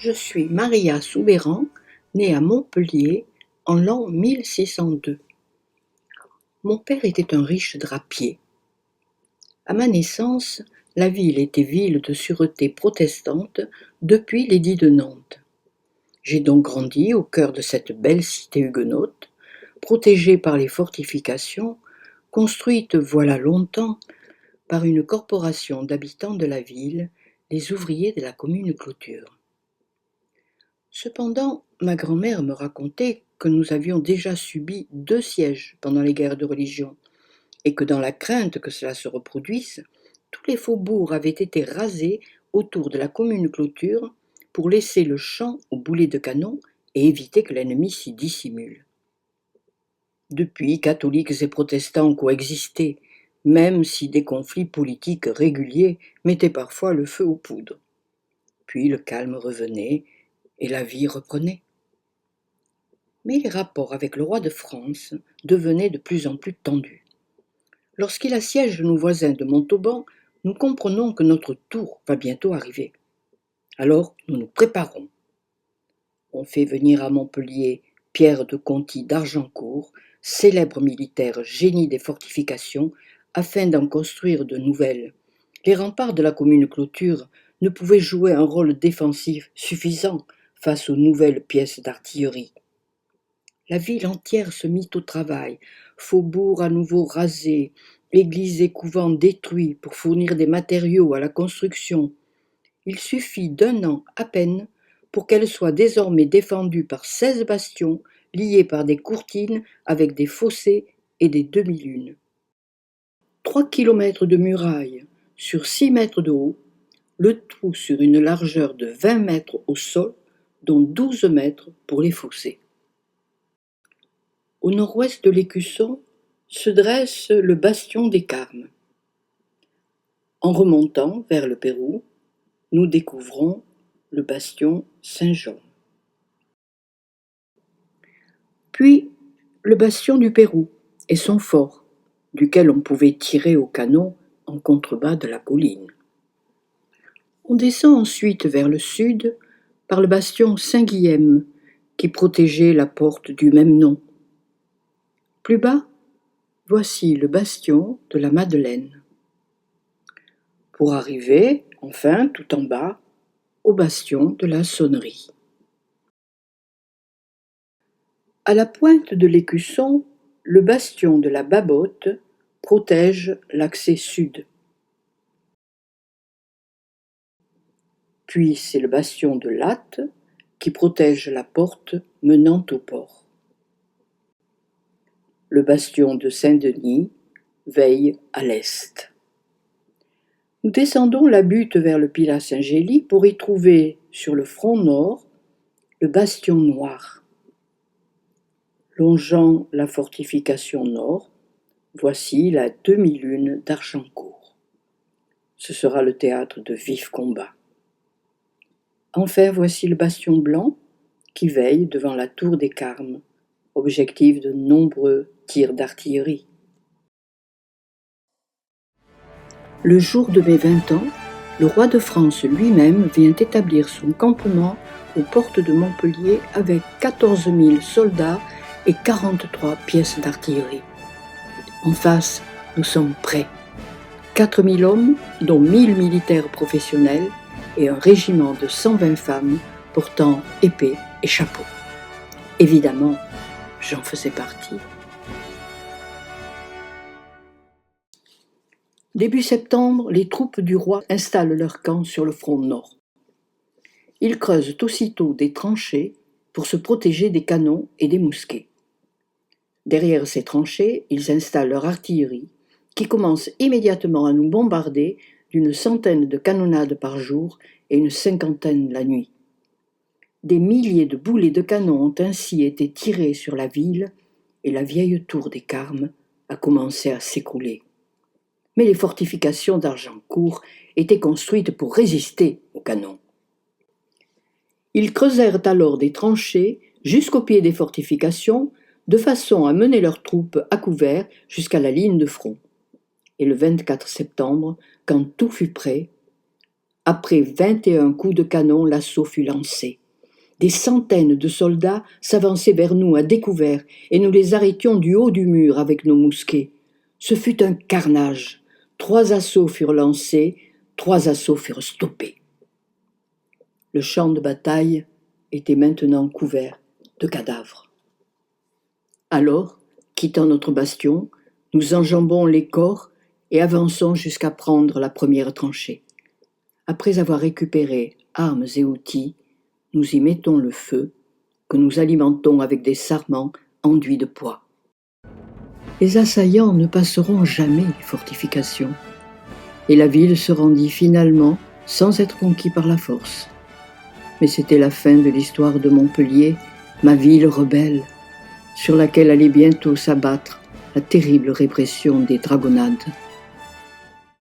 Je suis Maria Soubeyran, née à Montpellier en l'an 1602. Mon père était un riche drapier. À ma naissance, la ville était ville de sûreté protestante depuis l'édit de Nantes. J'ai donc grandi au cœur de cette belle cité huguenote, protégée par les fortifications, construite voilà longtemps par une corporation d'habitants de la ville, les ouvriers de la commune Clôture. Cependant, ma grand-mère me racontait que nous avions déjà subi 2 sièges pendant les guerres de religion, et que dans la crainte que cela se reproduise, tous les faubourgs avaient été rasés autour de la commune Clôture pour laisser le champ aux boulets de canon et éviter que l'ennemi s'y dissimule. Depuis, catholiques et protestants ont coexisté, même si des conflits politiques réguliers mettaient parfois le feu aux poudres. Puis le calme revenait et la vie reprenait. Mais les rapports avec le roi de France devenaient de plus en plus tendus. Lorsqu'il assiège nos voisins de Montauban, nous comprenons que notre tour va bientôt arriver. Alors nous nous préparons. On fait venir à Montpellier Pierre de Conty d'Argencourt, célèbre militaire génie des fortifications, afin d'en construire de nouvelles. Les remparts de la commune Clôture ne pouvaient jouer un rôle défensif suffisant face aux nouvelles pièces d'artillerie. La ville entière se mit au travail, faubourgs à nouveau rasés, églises et couvents détruits pour fournir des matériaux à la construction. Il suffit d'1 an à peine pour qu'elle soit désormais défendue par 16 bastions liés par des courtines avec des fossés et des demi-lunes. 3 kilomètres de murailles sur 6 mètres de haut, le tout sur une largeur de 20 mètres au sol, dont 12 mètres pour les fossés. Au nord-ouest de l'Écusson se dresse le bastion des Carmes. En remontant vers le Pérou, nous découvrons le bastion Saint-Jean. Puis le bastion du Pérou et son fort, duquel on pouvait tirer au canon en contrebas de la colline. On descend ensuite vers le sud par le bastion Saint-Guilhem, qui protégeait la porte du même nom. Plus bas, voici le bastion de la Madeleine. Pour arriver, enfin, tout en bas, au bastion de la Sonnerie. À la pointe de l'Écusson, le bastion de la Babotte protège l'accès sud. Puis c'est le bastion de Latte qui protège la porte menant au port. Le bastion de Saint-Denis veille à l'est. Nous descendons la butte vers le Pilat Saint-Gély pour y trouver, sur le front nord, le bastion noir. Longeant la fortification nord, voici la demi-lune d'Argencourt. Ce sera le théâtre de vifs combats. Enfin, voici le bastion blanc qui veille devant la tour des Carmes, objectif de nombreux tirs d'artillerie. Le jour de mes 20 ans, le roi de France lui-même vient établir son campement aux portes de Montpellier avec 14 000 soldats et 43 pièces d'artillerie. En face, nous sommes prêts. 4 000 hommes, dont 1 000 militaires professionnels et un régiment de 120 femmes portant épée et chapeau. Évidemment, j'en faisais partie. Début septembre, les troupes du roi installent leur camp sur le front nord. Ils creusent aussitôt des tranchées pour se protéger des canons et des mousquets. Derrière ces tranchées, ils installent leur artillerie, qui commence immédiatement à nous bombarder d'une centaine de canonnades par jour et une cinquantaine la nuit. Des milliers de boulets de canon ont ainsi été tirés sur la ville et la vieille tour des Carmes a commencé à s'écrouler. Mais les fortifications d'Argencourt étaient construites pour résister aux canons. Ils creusèrent alors des tranchées jusqu'au pied des fortifications, de façon à mener leurs troupes à couvert jusqu'à la ligne de front. Et le 24 septembre, quand tout fut prêt, Après 21 coups de canon, l'assaut fut lancé. Des centaines de soldats s'avançaient vers nous à découvert, et nous les arrêtions du haut du mur avec nos mousquets. Ce fut un carnage. 3 assauts furent lancés, 3 assauts furent stoppés. Le champ de bataille était maintenant couvert de cadavres. Alors, quittant notre bastion, nous enjambons les corps et avançons jusqu'à prendre la première tranchée. Après avoir récupéré armes et outils, nous y mettons le feu, que nous alimentons avec des sarments enduits de pois. Les assaillants ne passeront jamais les fortifications, et la ville se rendit finalement sans être conquise par la force. Mais c'était la fin de l'histoire de Montpellier, ma ville rebelle, sur laquelle allait bientôt s'abattre la terrible répression des dragonnades.